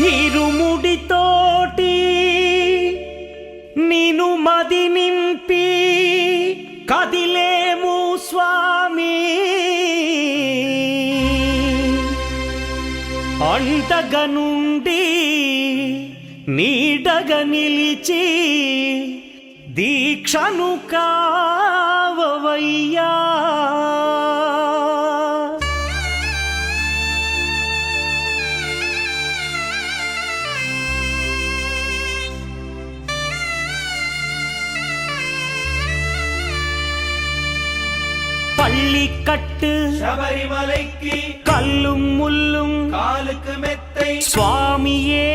ఇరుముడితోటి నిను మది నింపి కదిలేము స్వామి, అంటగా నుండి నీడగా నిలిచి దీక్షను కావవయ్యా. பள்ளிக்கட்டு சபரிமலைக்கு கல்லும் முள்ளும் காலுக்கு மெத்தை சுவாமியே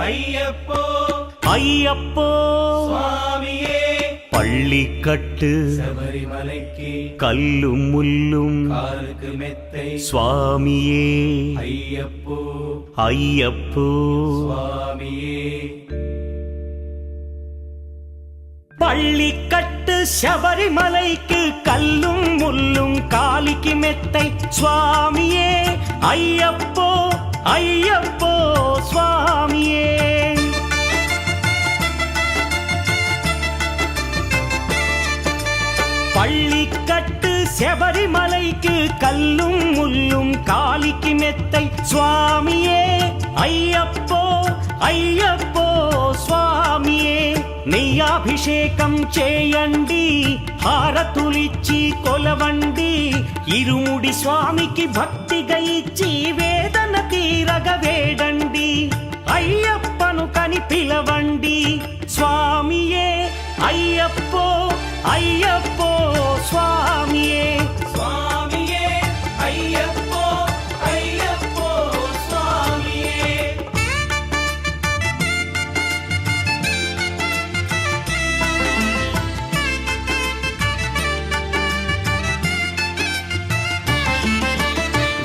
ஐயப்போ ஐயப்போ சுவாமியே. பள்ளிக்கட்டு சபரிமலைக்கு கல்லும் முள்ளும் காலுக்கு மெத்தை சுவாமியே ஐயப்போ ஐயப்போ சுவாமியே. பள்ளிக்கட்டு சபரிமலைக்கு கல்லும் முள்ளும் காலிக்கு மெத்தை சுவாமியே ஐயப்போ ஐயப்போ சுவாமியே. பள்ளிக்கட்டு சபரிமலைக்கு கல்லும் முள்ளும் காலிக்கு மெத்தை சுவாமியே ஐயப்போ ஐயப்போ స్వామియే. నెయ్యాభిషేకం చేయండి, హారతులిచ్చి కొలవండి, ఇరుముడి స్వామికి భక్తిగా ఇచ్చి వేదన తీరగ వేడండి, అయ్యప్పను కని పిలవండి స్వామియే అయ్యప్పో అయ్యప్పో స్వామియే స్వామియే అయ్యప్పో అయ్యప్పో స్వామియే.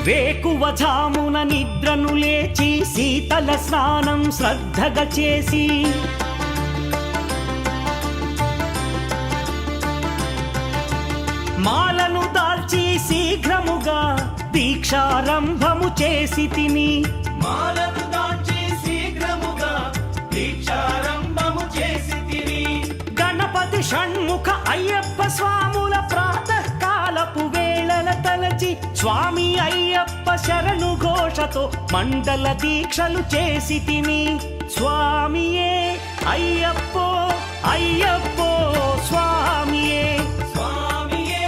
వేకువజామున నిద్రను లేచి శీతల స్నానం శ్రద్ధగా చేసి మాలను దాల్చి శీఘ్రముగా దీక్షారంభము చేసి తిని, మాలను దాల్చి శీఘ్రముగా దీక్షారంభము చేసి తిని, గణపతి షణ్ముఖ అయ్యప్ప స్వాముల ప్రాతకాలపు వేళల తలచి స్వామి అయ్యప్ప శరణు ఘోషతో మండల దీక్షలు చేసి తిని, స్వామియే అయ్యప్పో అయ్యప్పో స్వామియే స్వామియే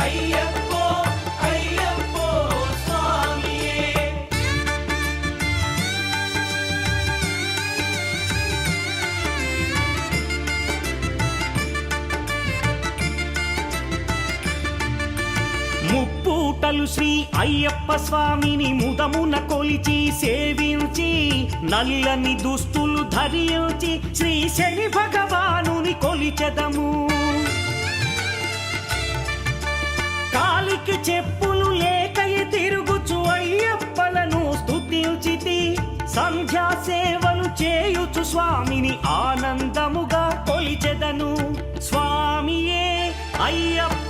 అయ్యప్పో అయ్యప్పో స్వామియే. ముప్పూటలు శ్రీ అయ్యప్ప స్వామిని ముదమున కొలిచి సేవించి, నల్లని దుస్తులు ధరించి శ్రీ శని భగవానుని కొలిచెదము. కాలికి చెప్పులు లేకయి తిరుగుచు అయ్యప్పలను స్తుతించితి, సంధ్యా సేవలు చేయుచు స్వామిని ఆనందముగా కొలిచెదను స్వామియే అయ్యప్ప